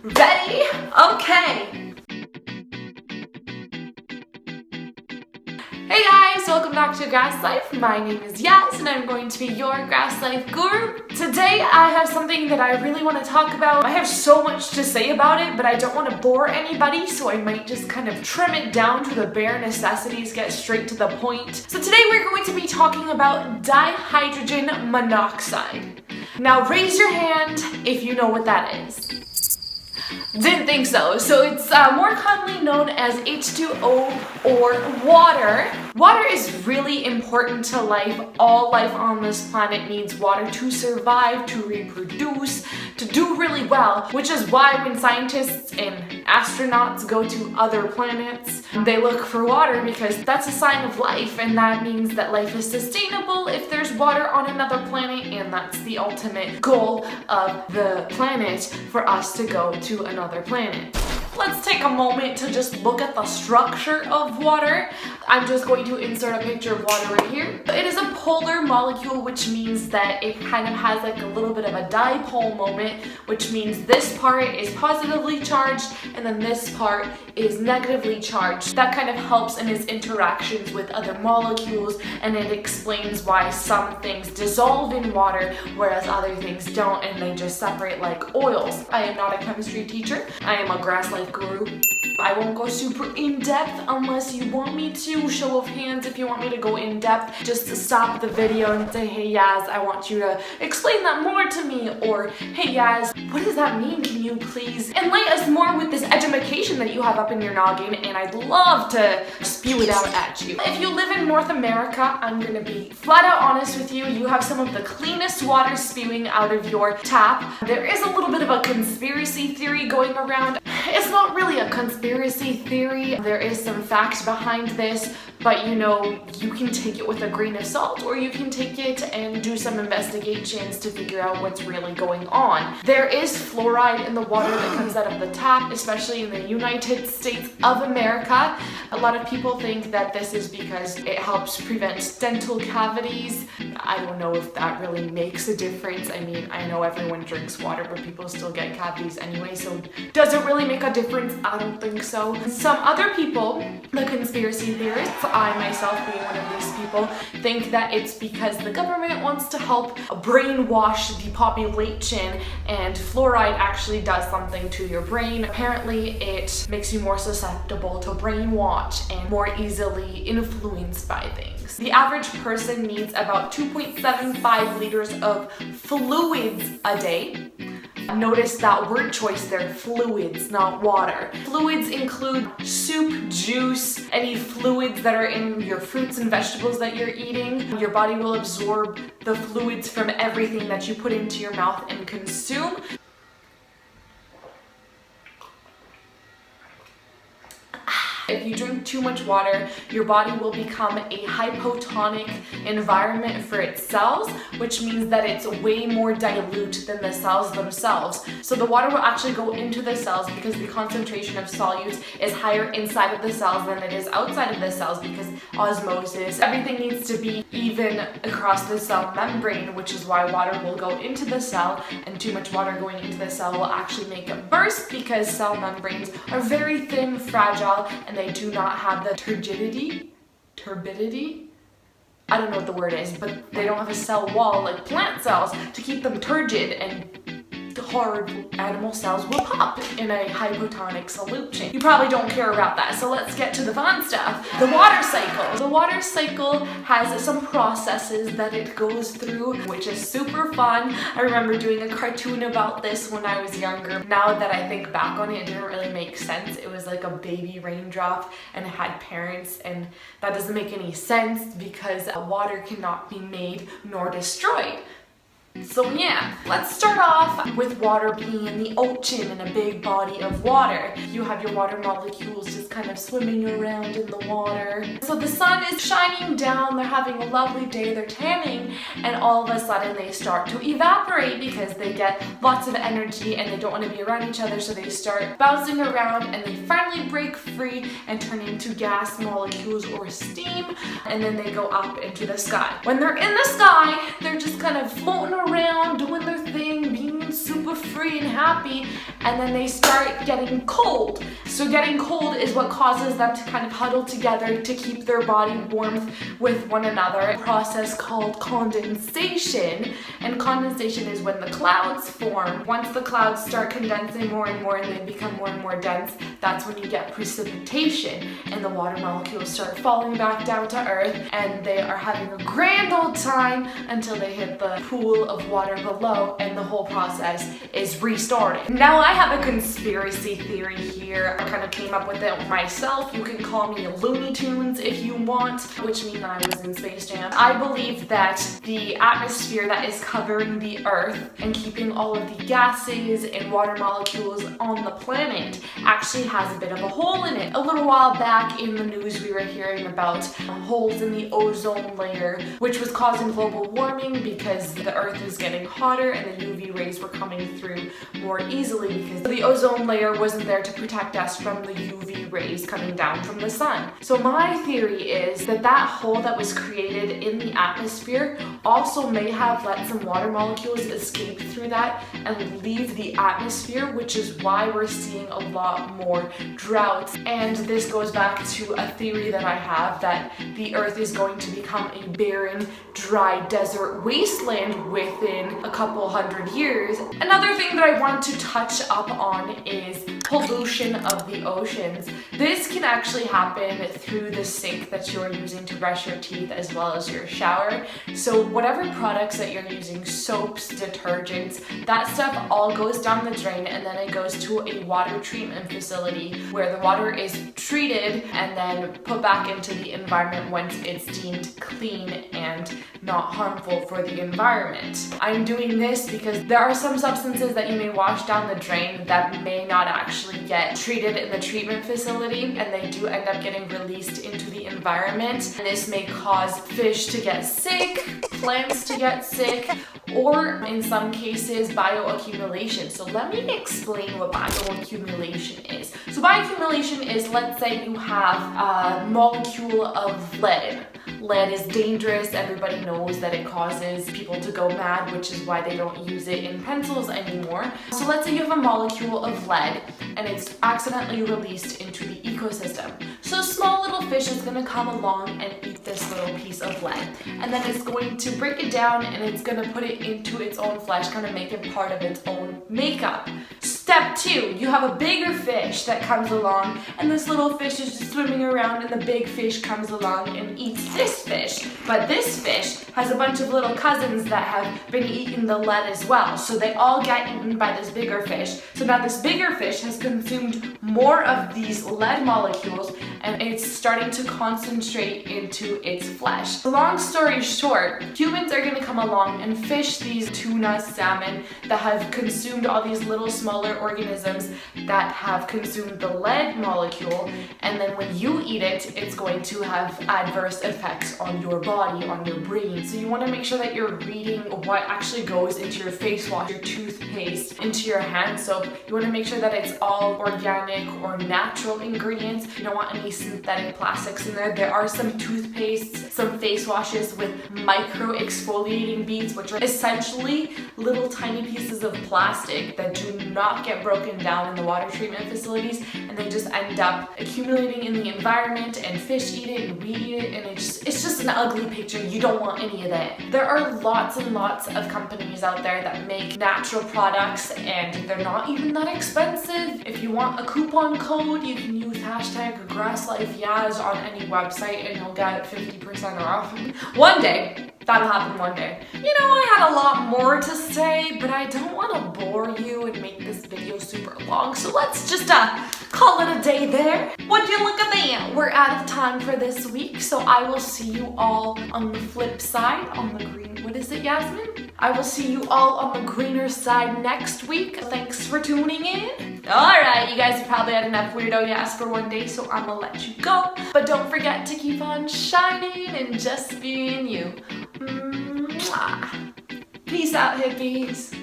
Ready? Okay. Hey guys, welcome back to Grass Life. My name is Yas and I'm going to be your Grass Life guru. Today I have something that I really want to talk about. I have so much to say about it, but I don't want to bore anybody, so I might just kind of trim it down to the bare necessities, get straight to the point. So today we're going to be talking about dihydrogen monoxide. Now raise your hand if you know what that is. Didn't think so. So it's more commonly known as H2O or water. Water is really important to life. All life on this planet needs water to survive, to reproduce, to do really well, which is why when scientists and astronauts go to other planets, they look for water because that's a sign of life, and that means that life is sustainable if there's water on another planet, and that's the ultimate goal of the planet, for us to go to another planet. Let's take a moment to just look at the structure of water. I'm just going to insert a picture of water right here. It is a polar molecule, which means that it kind of has like a little bit of a dipole moment, which means this part is positively charged and then this part is negatively charged. That kind of helps in its interactions with other molecules, and it explains why some things dissolve in water whereas other things don't, and they just separate like oils. I am not a chemistry teacher. I am a Grass Life guru. I won't go super in-depth unless you want me to. Show of hands if you want me to go in-depth. Just to stop the video and say, hey Yas, I want you to explain that more to me, or hey Yas, what does that mean? Can you please enlighten us more with this edumacation that you have up in your noggin? And I'd love to spew it out at you. If you live in North America, I'm gonna be flat out honest with you. You have some of the cleanest water spewing out of your tap. There is a little bit of a conspiracy theory going around. It's not really a conspiracy theory. There is some facts behind this, but you know, you can take it with a grain of salt, or you can take it and do some investigations to figure out what's really going on. There is fluoride in the water that comes out of the tap, especially in the United States of America. A lot of people think that this is because it helps prevent dental cavities. I don't know if that really makes a difference. I mean, I know everyone drinks water, but people still get cavities anyway, so does it really make a difference? I don't think so. Some other people, the conspiracy theorists, I myself being one of these people, think that it's because the government wants to help brainwash the population, and fluoride actually does something to your brain. Apparently it makes you more susceptible to brainwash and more easily influenced by things. The average person needs about 2.75 liters of fluids a day. Notice that word choice there, fluids, not water. Fluids include soup, juice, any fluids that are in your fruits and vegetables that you're eating. Your body will absorb the fluids from everything that you put into your mouth and consume. If you drink too much water, your body will become a hypotonic environment for its cells, which means that it's way more dilute than the cells themselves. So the water will actually go into the cells because the concentration of solutes is higher inside of the cells than it is outside of the cells, because osmosis, everything needs to be even across the cell membrane, which is why water will go into the cell, and too much water going into the cell will actually make it burst because cell membranes are very thin, fragile, and they do not have the turbidity, I don't know what the word is, but they don't have a cell wall like plant cells to keep them turgid, and hard animal cells will pop in a hypotonic solution. You probably don't care about that, so let's get to the fun stuff. The water cycle. The water cycle has some processes that it goes through, which is super fun. I remember doing a cartoon about this when I was younger. Now that I think back on it, it didn't really make sense. It was like a baby raindrop and it had parents, and that doesn't make any sense because water cannot be made nor destroyed. So yeah, let's start off with water being in the ocean, in a big body of water. You have your water molecules just kind of swimming around in the water. So the sun is shining down, they're having a lovely day, they're tanning, and all of a sudden they start to evaporate because they get lots of energy and they don't want to be around each other, so they start bouncing around and they finally break free and turn into gas molecules or steam, and then they go up into the sky. When they're in the sky, they're just kind of floating around, doing their thing, being super free and happy, and then they start getting cold. So getting cold is what causes them to kind of huddle together to keep their body warm with one another. A process called condensation, and condensation is when the clouds form. Once the clouds start condensing more and more and they become more and more dense, that's when you get precipitation, and the water molecules start falling back down to earth, and they are having a grand old time until they hit the pool of water below, and the whole process is restarting. Now I have a conspiracy theory here. I kind of came up with it myself. You can call me Looney Tunes if you want, which means I was in Space Jam. I believe that the atmosphere that is covering the Earth and keeping all of the gases and water molecules on the planet actually has a bit of a hole in it. A little while back in the news we were hearing about holes in the ozone layer, which was causing global warming because the Earth is getting hotter and the UV rays were coming through more easily because the ozone layer wasn't there to protect us from the UV rays coming down from the sun. So my theory is that that hole that was created in the atmosphere also may have let some water molecules escape through that and leave the atmosphere, which is why we're seeing a lot more droughts. And this goes back to a theory that I have that the Earth is going to become a barren, dry desert wasteland within a couple hundred years. Another thing that I want to touch up on is pollution of the oceans. This can actually happen through the sink that you're using to brush your teeth as well as your shower. So whatever products that you're using, soaps, detergents, that stuff all goes down the drain, and then it goes to a water treatment facility where the water is treated and then put back into the environment once it's deemed clean and not harmful for the environment. I'm doing this because there are some substances that you may wash down the drain that may not actually get treated in the treatment facility, and they do end up getting released into the environment, and this may cause fish to get sick, plants to get sick, or in some cases bioaccumulation. So let me explain what bioaccumulation is. So bioaccumulation is, let's say you have a molecule of lead. Lead is dangerous. Everybody knows that it causes people to go mad, which is why they don't use it in pencils anymore. So let's say you have a molecule of lead and it's accidentally released into the ecosystem. So a small little fish is going to come along and eat this little piece of lead, and then it's going to break it down and it's going to put it into its own flesh, kind of make it part of its own makeup. Step 2, you have a bigger fish that comes along, and this little fish is just swimming around, and the big fish comes along and eats this fish. But this fish has a bunch of little cousins that have been eating the lead as well, so they all get eaten by this bigger fish. So now this bigger fish has consumed more of these lead molecules, and it's starting to concentrate into its flesh. Long story short, humans are going to come along and fish these tuna, salmon that have consumed all these little smaller organisms that have consumed the lead molecule, and then when you eat it, it's going to have adverse effects on your body, on your brain. So you want to make sure that you're reading what actually goes into your face wash, your toothpaste, into your hand soap. You want to make sure that it's all organic or natural ingredients. You don't want any synthetic plastics in there. There are some toothpastes, some face washes with micro exfoliating beads, which are essentially little tiny pieces of plastic that do not get broken down in the water treatment facilities, and they just end up accumulating in the environment, and fish eat it and we eat it, and it's just an ugly picture. You don't want any of that. There are lots and lots of companies out there that make natural products, and they're not even that expensive. If you want a coupon code, you can use hashtag GrasslifeYAS on any website and you'll get 50% off. One day. That'll happen one day. You know, I had a lot more to say, but I don't want to bore you and make this video super long, so let's just call it a day there. Would you look at that? We're out of time for this week, so I will see you all on the flip side, on the green, what is it, Yasmin? I will see you all on the greener side next week. Thanks for tuning in. Alright, you guys have probably had enough weirdo yas for one day, so I'm gonna let you go. But don't forget to keep on shining and just being you. Mwah. Peace out, hippies.